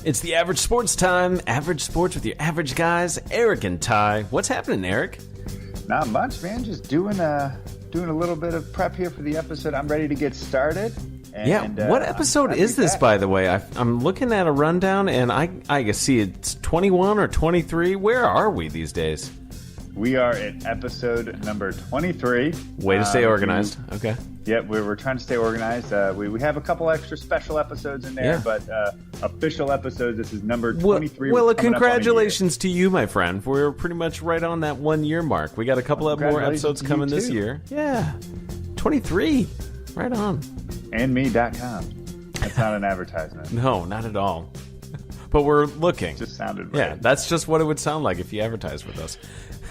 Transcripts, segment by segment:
It's the Average Sports time. Average Sports with your average guys, Eric and Ty. What's happening, Eric? Not much, man. Just doing a little bit of prep here for the episode. I'm ready to get started. And, what episode is this, by the way? I'm looking at a rundown, and I see it's 21 or 23. Where are we these days? We are at episode number 23. Way to stay organized. Okay. Yep, we're trying to stay organized. We have a couple extra special episodes in there, but official episodes, this is number 23. Well, congratulations to you, my friend. We're pretty much right on that 1 year mark. We got a couple of more episodes coming this year. Yeah. 23. Right on. andme.com. That's not an advertisement. No, not at all. But we're looking. Just sounded right. Yeah, that's just what it would sound like if you advertised with us.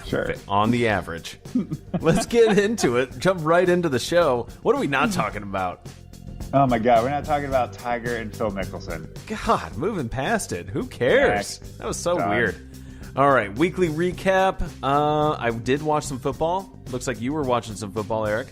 Sure. On the average. Let's get into it. Jump right into the show. What are we not talking about? Oh, my God. We're not talking about Tiger and Phil Mickelson. God, moving past it. Who cares? That was so Done. weird. All right, weekly recap. I did watch some football. Looks like you were watching some football, Eric.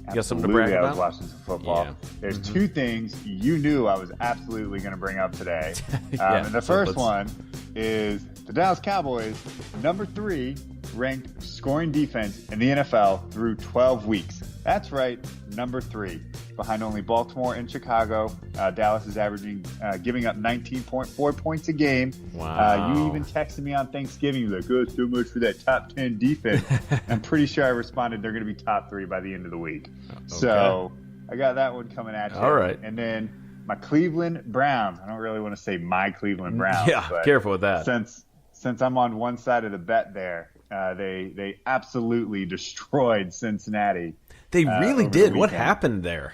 You got something to brag about? I was watching some football. Yeah. There's two things you knew I was absolutely going to bring up today. And the first one is the Dallas Cowboys, number 3 ranked scoring defense in the NFL through 12 weeks. That's right, number 3. Behind only Baltimore and Chicago. Dallas is averaging, giving up 19.4 points a game. Wow. You even texted me on Thanksgiving, like, oh, so much for that top 10 defense. I'm pretty sure I responded they're going to be top 3 by the end of the week. Okay. So I got that one coming at you. All right. And then my Cleveland Browns. I don't really want to say my Cleveland Browns. Yeah, but careful with that. Since I'm on one side of the bet there, they absolutely destroyed Cincinnati. They really did. What happened there?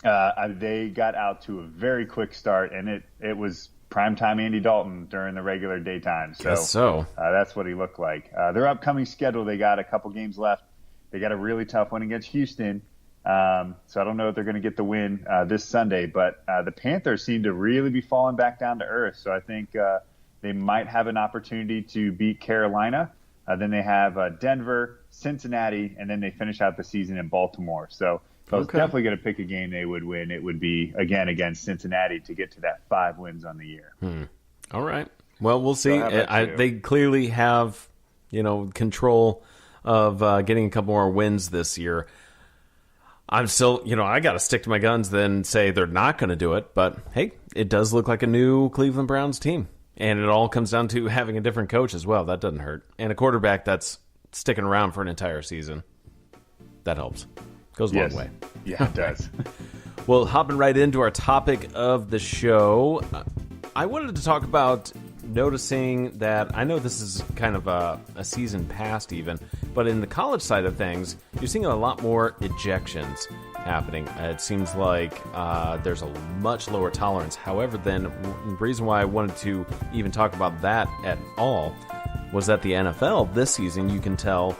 They got out to a very quick start, and it was primetime Andy Dalton during the regular daytime. So that's what he looked like. Their upcoming schedule, they got a couple games left. They got a really tough one against Houston. So I don't know if they're going to get the win this Sunday, but the Panthers seem to really be falling back down to earth. So I think they might have an opportunity to beat Carolina. Then they have Denver, Cincinnati, and then they finish out the season in Baltimore. So if I was definitely going to pick a game they would win, it would be, again, against Cincinnati to get to that 5 wins on the year. All right. Well, we'll see. They clearly have, control of getting a couple more wins this year. I'm still, I got to stick to my guns then say they're not going to do it. But, hey, it does look like a new Cleveland Browns team. And it all comes down to having a different coach as well. That doesn't hurt. And a quarterback that's sticking around for an entire season. That helps. Goes a long way. Yeah, it does. Well, hopping right into our topic of the show, I wanted to talk about noticing that, I know this is kind of a season past even, but in the college side of things, you're seeing a lot more ejections happening. It seems like there's a much lower tolerance. However, then the reason why I wanted to even talk about that at all was that the NFL this season, you can tell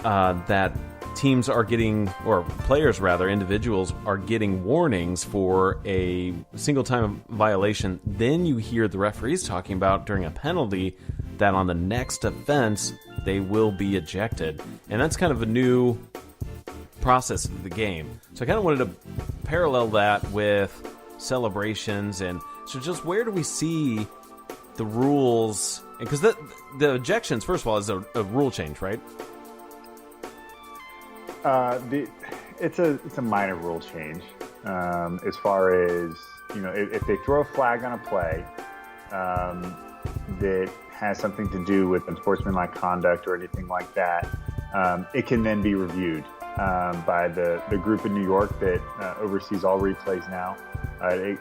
that teams are getting, or players rather, individuals are getting warnings for a single time violation. Then you hear the referees talking about during a penalty that on the next offense they will be ejected. And that's kind of a new process of the game. So I kind of wanted to parallel that with celebrations. And so just where do we see the rules? Because the ejections, first of all, is a rule change, right? It's a minor rule change as far as, if they throw a flag on a play that has something to do with unsportsmanlike conduct or anything like that, it can then be reviewed by the group in New York that oversees all replays now.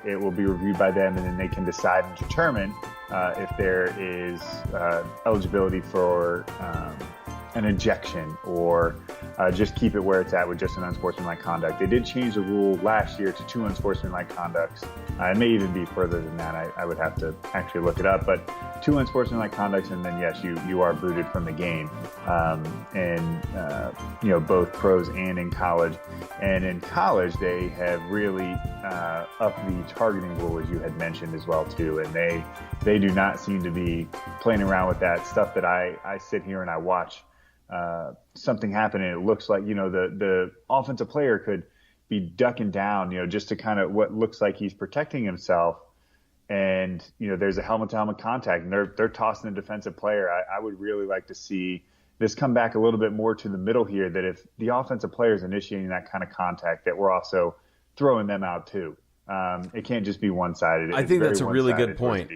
It will be reviewed by them, and then they can decide and determine if there is eligibility for an ejection or just keep it where it's at with just an unsportsmanlike conduct. They did change the rule last year to 2 unsportsmanlike conducts. It may even be further than that. I would have to actually look it up. But 2 unsportsmanlike conducts, and then, yes, you are booted from the game. Both pros and in college. And in college, they have really upped the targeting rule, as you had mentioned as well, too. And they do not seem to be playing around with that stuff that I sit here and I watch something happen, and it looks like, the offensive player could be ducking down, just to kind of what looks like he's protecting himself. and there's a helmet-to-helmet contact, and they're tossing a defensive player. I would really like to see this come back a little bit more to the middle here, that if the offensive player is initiating that kind of contact, that we're also throwing them out too. It can't just be one-sided. I think that's a really good point.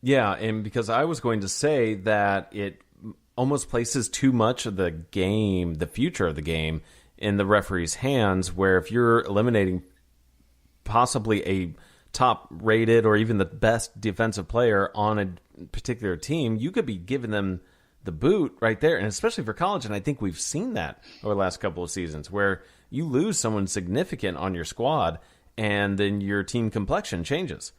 Yeah, and because I was going to say that it almost places too much of the game, the future of the game, in the referee's hands, where if you're eliminating possibly a top-rated or even the best defensive player on a particular team, you could be giving them the boot right there, and especially for college. And I think we've seen that over the last couple of seasons, where you lose someone significant on your squad, and then your team complexion changes.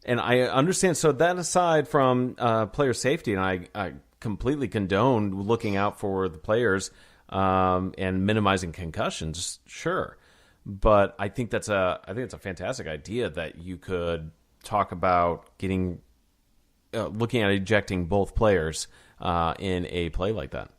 And I understand. So that aside from player safety, and I completely condone looking out for the players and minimizing concussions, sure. But I think it's a fantastic idea that you could talk about looking at ejecting both players in a play like that.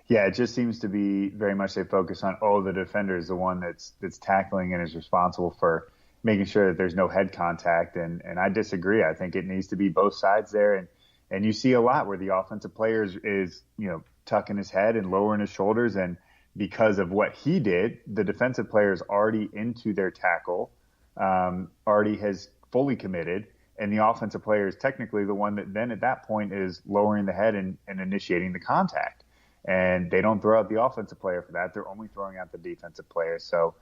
Yeah, it just seems to be very much a focus on, the defender is the one that's tackling and is responsible for making sure that there's no head contact. And I disagree. I think it needs to be both sides there. And you see a lot where the offensive player is tucking his head and lowering his shoulders. And because of what he did, the defensive player is already into their tackle, already has fully committed. And the offensive player is technically the one that then at that point is lowering the head and initiating the contact. And they don't throw out the offensive player for that. They're only throwing out the defensive player. So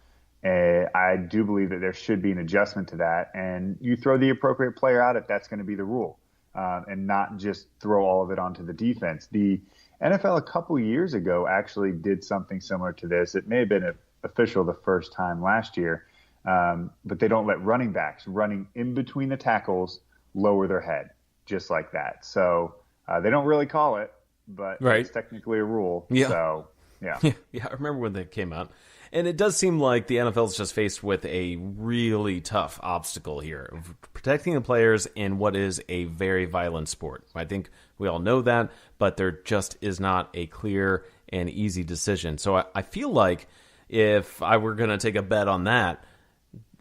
I do believe that there should be an adjustment to that. And you throw the appropriate player out if that's going to be the rule, and not just throw all of it onto the defense. The NFL a couple years ago actually did something similar to this. It may have been official the first time last year, but they don't let running backs running in between the tackles lower their head, just like that. So they don't really call it, but it's technically a rule. Yeah. So, yeah. Yeah, I remember when they came out. And it does seem like the NFL is just faced with a really tough obstacle here of protecting the players in what is a very violent sport. I think we all know that, but there just is not a clear and easy decision. So I feel like if I were going to take a bet on that,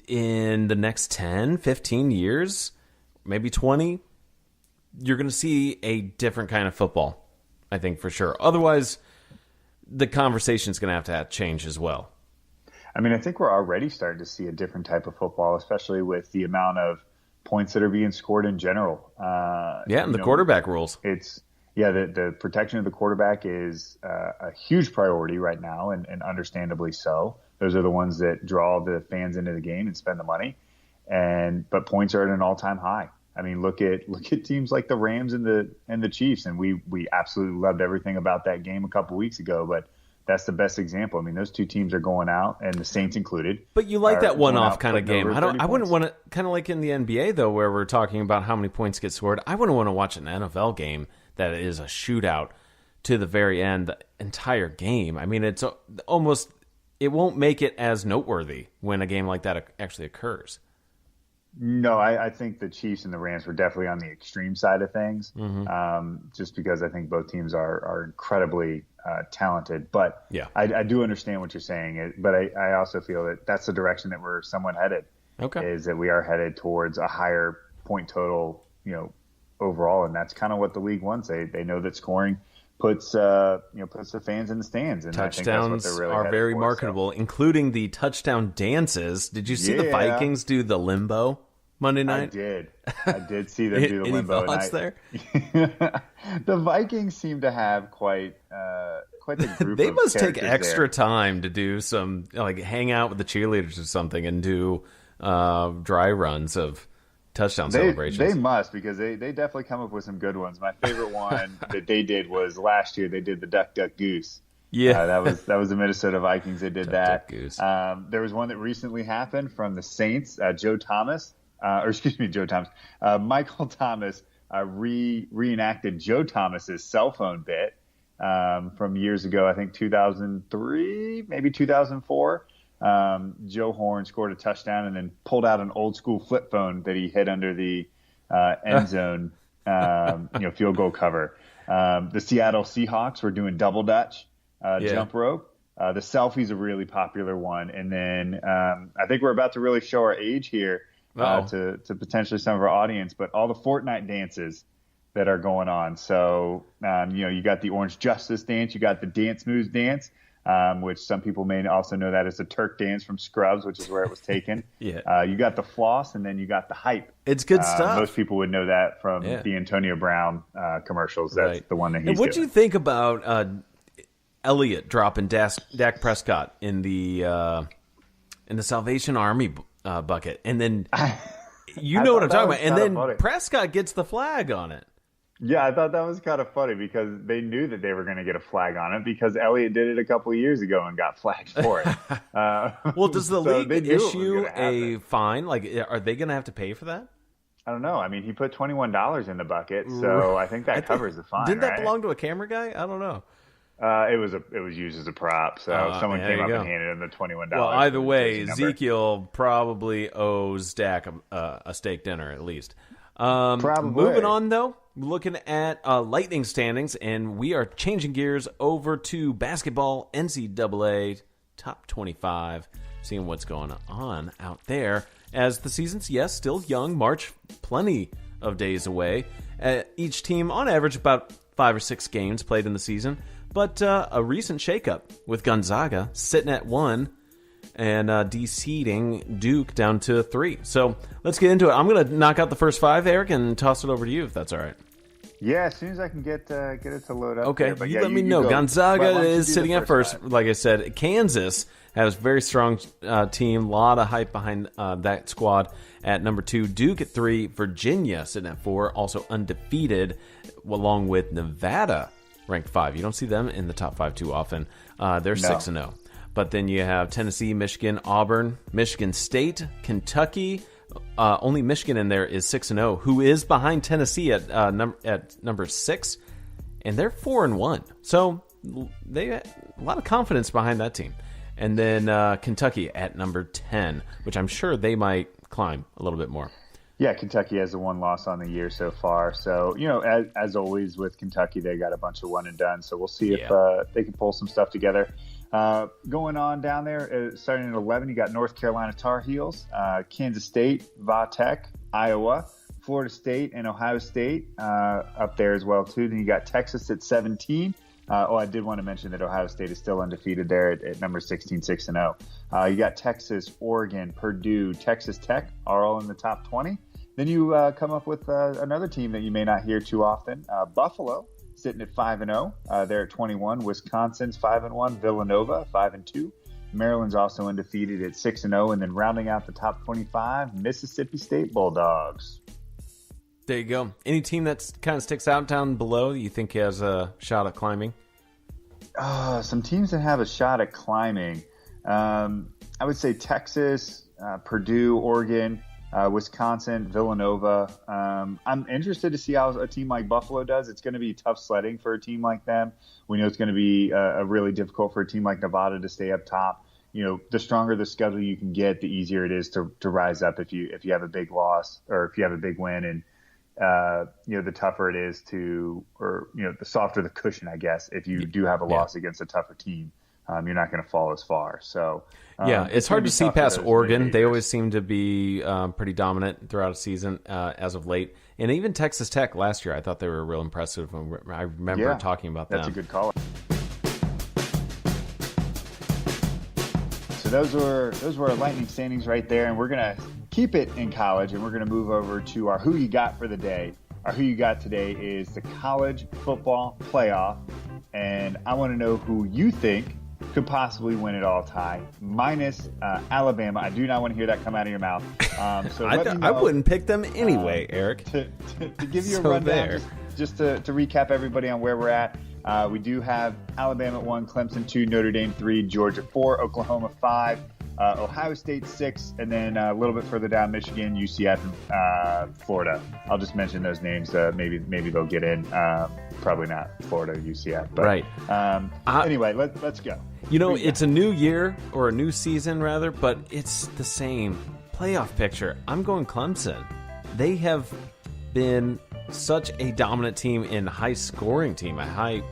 in the next 10, 15 years, maybe 20, you're going to see a different kind of football. I think for sure. Otherwise, the conversation is going to have change as well. I mean, I think we're already starting to see a different type of football, especially with the amount of points that are being scored in general. And the quarterback rules. The protection of the quarterback is a huge priority right now, and understandably so. Those are the ones that draw the fans into the game and spend the money. But points are at an all-time high. I mean, look at teams like the Rams and the Chiefs, and we absolutely loved everything about that game a couple weeks ago. But that's the best example. I mean, those two teams are going out, and the Saints included. But you like that one-off kind of game. I wouldn't want to, kind of like in the NBA though, where we're talking about how many points get scored. I wouldn't want to watch an NFL game that is a shootout to the very end, the entire game. I mean, it's almost, it won't make it as noteworthy when a game like that actually occurs. No, I think the Chiefs and the Rams were definitely on the extreme side of things, just because I think both teams are incredibly talented. But yeah. I do understand what you're saying. But I also feel that that's the direction that we're somewhat headed. Okay. Is that we are headed towards a higher point total, overall, and that's kind of what the league wants. They know that scoring puts the fans in the stands, and touchdowns I think that's what they're really are very for, marketable, including the touchdown dances. Did you see the Vikings do the limbo Monday night? I did see them do the limbo. Any thoughts there? The Vikings seem to have quite the group. They of must take characters extra there. time to do some, like, hang out with the cheerleaders or something and do dry runs of touchdown celebrations. They must, because they definitely come up with some good ones. My favorite one that they did was last year. They did the Duck Duck Goose. Yeah, that was the Minnesota Vikings. They did that. Duck Goose. There was one that recently happened from the Saints. Joe Thomas. Michael Thomas reenacted Joe Thomas's cell phone bit from years ago. I think 2003, maybe 2004. Joe Horn scored a touchdown and then pulled out an old school flip phone that he hid under the end zone, field goal cover. The Seattle Seahawks were doing double Dutch jump rope. The selfie's a really popular one. And then I think we're about to really show our age here. to potentially some of our audience, but all the Fortnite dances that are going on. So, you got the Orange Justice dance, you got the Dance Moves dance, which some people may also know that as the Turk dance from Scrubs, which is where it was taken. You got the floss, and then you got the hype. It's good stuff. Most people would know that from the Antonio Brown commercials. That's the one that he's doing. What do you think about Elliott dropping Dak Prescott in the Salvation Army bucket? And then you know what I'm talking about. And then funny. Prescott gets the flag on it. Yeah, I thought that was kind of funny because they knew that they were going to get a flag on it because Elliott did it a couple of years ago and got flagged for it. Well, does the league issue a fine? Like, are they going to have to pay for that? I don't know. I mean, he put $21 in the bucket, so I think that covers the fine. Didn't that belong to a camera guy? I don't know. It was used as a prop, so someone came up and handed him the $21. Well, either way, Ezekiel probably owes Dak a steak dinner at least. Probably. Moving on, though, looking at Lightning standings, and we are changing gears over to basketball NCAA top 25, seeing what's going on out there. As the season's, still young, March, plenty of days away. Each team, on average, about 5 or 6 games played in the season. But a recent shakeup with Gonzaga sitting at 1 and de-seeding Duke down to 3. So let's get into it. I'm going to knock out the first 5, Eric, and toss it over to you if that's all right. Yeah, as soon as I can get it to load up. Okay, there. But let me know. Gonzaga is sitting at first. Like I said, Kansas has a very strong team. A lot of hype behind that squad at number 2. Duke at 3. Virginia sitting at 4. Also undefeated, along with Nevada ranked 5. You don't see them in the top 5 too often. They're 6-0. But then you have Tennessee, Michigan, Auburn, Michigan State, Kentucky. Only Michigan in there is 6-0, who is behind Tennessee at number 6, and they're 4-1. So they have a lot of confidence behind that team. And then Kentucky at number 10, which I'm sure they might climb a little bit more. Yeah, Kentucky has the 1 loss on the year so far. So, as always with Kentucky, they got a bunch of one and done. So we'll see if they can pull some stuff together. Going on down there, starting at 11, you got North Carolina Tar Heels, Kansas State, Va Tech, Iowa, Florida State, and Ohio State up there as well, too. Then you got Texas at 17. I did want to mention that Ohio State is still undefeated there at number 16, 6-0. You got Texas, Oregon, Purdue, Texas Tech are all in the top 20. Then you come up with another team that you may not hear too often, Buffalo, sitting at 5-0. They're at 21. Wisconsin's 5-1. Villanova 5-2. Maryland's also undefeated at 6-0. And then rounding out the top 25, Mississippi State Bulldogs. There you go. Any team that kind of sticks out down below that you think has a shot at climbing? Some teams that have a shot at climbing. I would say Texas, Purdue, Oregon, Wisconsin, Villanova. I'm interested to see how a team like Buffalo does. It's going to be tough sledding for a team like them. We know it's going to be a really difficult for a team like Nevada to stay up top. The stronger the schedule you can get, the easier it is to rise up if you have a big loss or if you have a big win. And the tougher it is the softer the cushion, I guess, if you do have a loss against a tougher team. You're not going to fall as far. So it's hard to see past Oregon. They always seem to be pretty dominant throughout a season as of late. And even Texas Tech last year, I thought they were real impressive. I remember talking about them. That's a good call. So those were our Lightning standings right there, and we're going to keep it in college, and we're going to move over to our Who You Got for the day. Our Who You Got today is the college football playoff, and I want to know who you think could possibly win it all tie, minus Alabama. I do not want to hear that come out of your mouth. So I wouldn't pick them anyway, Eric. To give you a rundown, just to recap everybody on where we're at, we do have Alabama at 1, Clemson 2, Notre Dame 3, Georgia 4, Oklahoma 5, Ohio State 6, and then a little bit further down, Michigan, UCF, and Florida. I'll just mention those names. Maybe they'll get in. Probably not Florida, UCF. But, right. Anyway, let's go. It's a new year, or a new season, rather, but it's the same playoff picture. I'm going Clemson. They have been such a dominant team and high-scoring team, a high